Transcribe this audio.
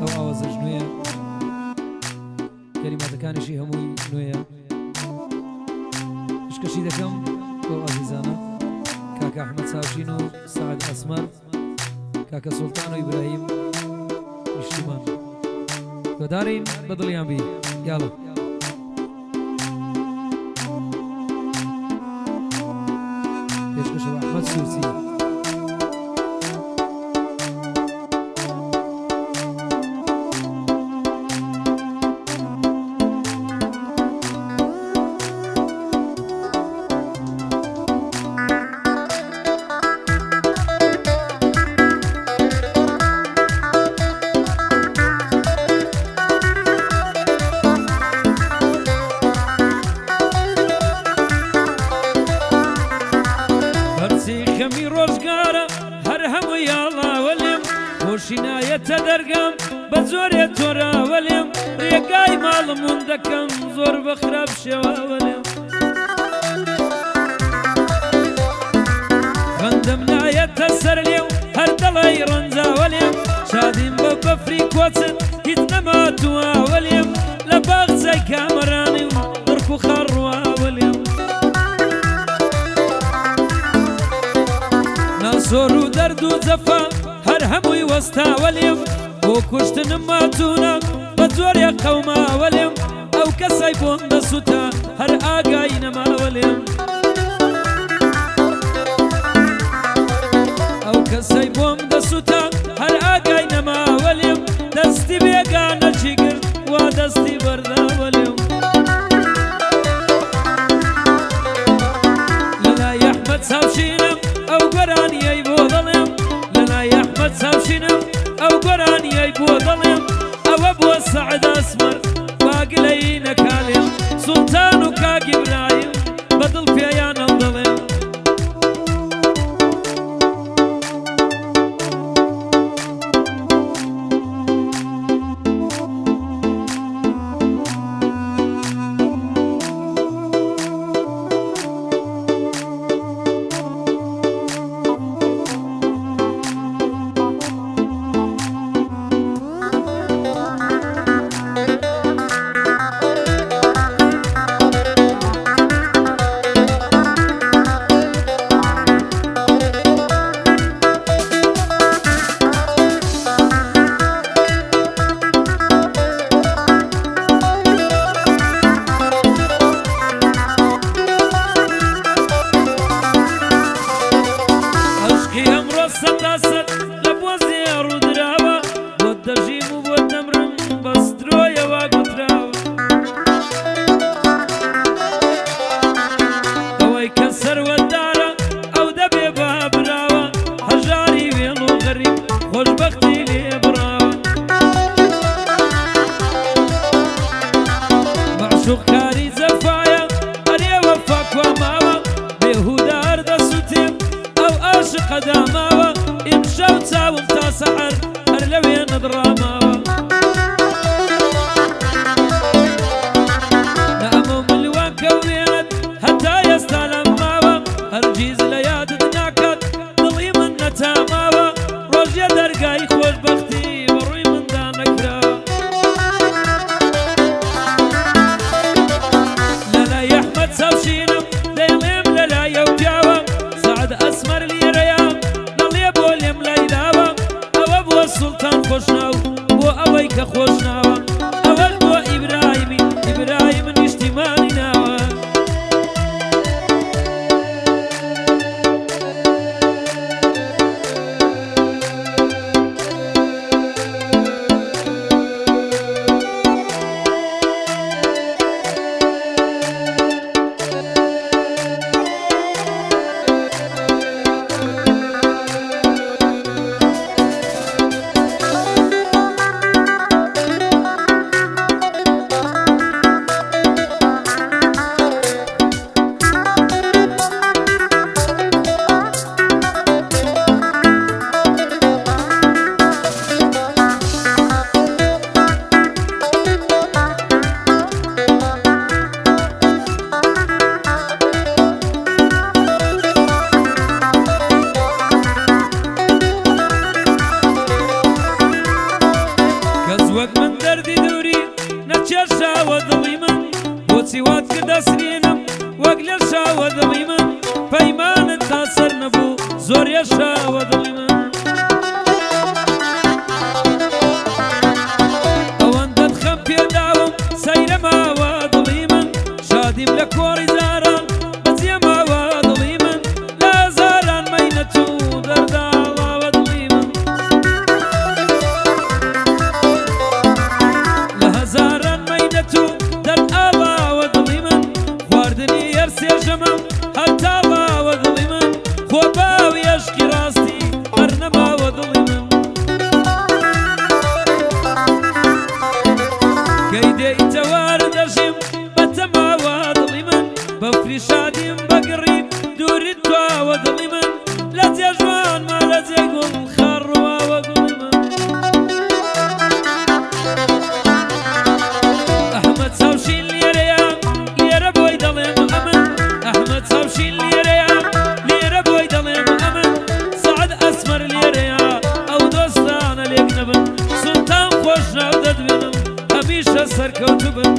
ئەو ئاوازەش نوێیە کەلیماتەکانیشی هەمووی نوێیە پشکەشی دەکەم بۆ ئازیزانە کاکە ئەحمەد چاوشین و سەعەد ئەسمەر کاکە سوڵتان و ئیبراهیم نیشتیمان گۆدارین بەدڵیان بی یاڵە پێشکەشەوە ئەحمەد سووسی خەمی ڕۆژگارە هەر هەموو یاڵاوەلێم خۆشینایەتە دەرگەم بە زۆرێ تۆراوەلێم ڕێگای ماڵمون دەکەم زۆر بە خراپ شێواوەلێم خەندەم نایەتە سەر لێو هەر دەڵی ڕەنجاوەلێم شادیم بە بەفری کۆچن هیچ نەماتوواوەلێم لە باخچەی کامەرانی و دڕک و خاڕواوەلێم زۆر و دەرد و جەفا هەر هەمووی وەستاوەلێم بۆ کوشتنم ماتوونە بە جۆرێ قەوماوەلێم ئەو کەسەی بۆم دەسووتە هەر ئاگای نەماوەلێم ئەو کەسەی بۆم دەسووتە هەر ئاگای نەماوەلێم دەستی بێگانەچی کرد وا دەستی بەرداوەلێم لەلای ئەحمەد چاوشینم ئەو گۆرانیەی بۆ دەڵێم لەلای ئەحمەد چاوشینم ئەو گۆرانیەی بۆ دەڵێم ئەوە بۆ سەعەد ئەسمەر واگلەی نەکالێم سوڵتان و کاک ئیبراهیم بەدڵ پێیان هەڵدەڵێم سەداسەد لە بۆ زێڕ و دراوە بۆ دەژیم و بۆ دەمرم بەسترۆیەوە گوتراوە ئەوەی کە سەروەدارە ئەو دەبێ بابراوە هەژاری وێڵ و غەریب خۆشبەختی لێ بڕاوە مەعشوق کاری جەفایە ئەرێوە فاکوە ماوە بێهودار دەسووتێم ئەو عاشقە داماوە ئیمشەو چاوم تا سەحەر هەر لەوێ نەدڕاماوە لە ئەمە ملوان کەوێنت هەتا ئێستا لەم ماوە هەرگیز لە یادت ناکات دڵی من نەتاماوە ڕۆژێ دەرگای خۆشبەختی بەڕووی مندا نەکراوە لەلای ئەحمەد چاوشینم دەیڵێم لەلای ئەو پیاوە سەعەد ئەسمەر لێرەیە نەڵێ بۆ لێم لایداوە ئەوە بۆ سوڵتان خۆشناو بۆ ئەوەی کە خۆشناوە ئەوەش بۆ ئیبراهیمی ئیبراهیم نیشتیمانی ناوە شاوە دڵی من بۆچی وات کردە سرینم وەک لێ شاوە دڵی من پەیمانت تا سەر نەبوو زۆر یەشاوە دڵی من ئەوەندەت خەم پێداوم سەیرە ماوە دڵی من شادیم لە کۆڕی زاران بەجێ ماوە دڵی من لە زاران مەینەت و دەرداڵاوە دڵی من لە هەزاران مەینەت و دەرداڵاوە دڵی من خواردنی هەر سێژەمەم هەرتاڵاوە دڵی من خۆ باوی عەشقی ڕاستی هەر نەماوە دڵی من کەی دێیتەوارە دەژیم بەتەماوە دڵی من بەفری شادیم بەگڕی دووریت تواوە دڵی من لە جێ ژوانما لە جێ گوڵ خاڕواوە گوڵی من ئەحمەد چاوشین لێرەیە لێرە بۆی دەڵێم ئەمن ئەحمەد چاوشین لێرەیە لێرە بۆی دەڵێم ئەمن سەعەد ئەسمەر لێرەیە ئەو دۆستانە لێک نەبن سوڵتان خۆش ناو دەدوێنم هەمیشە سەرکەوتوو بن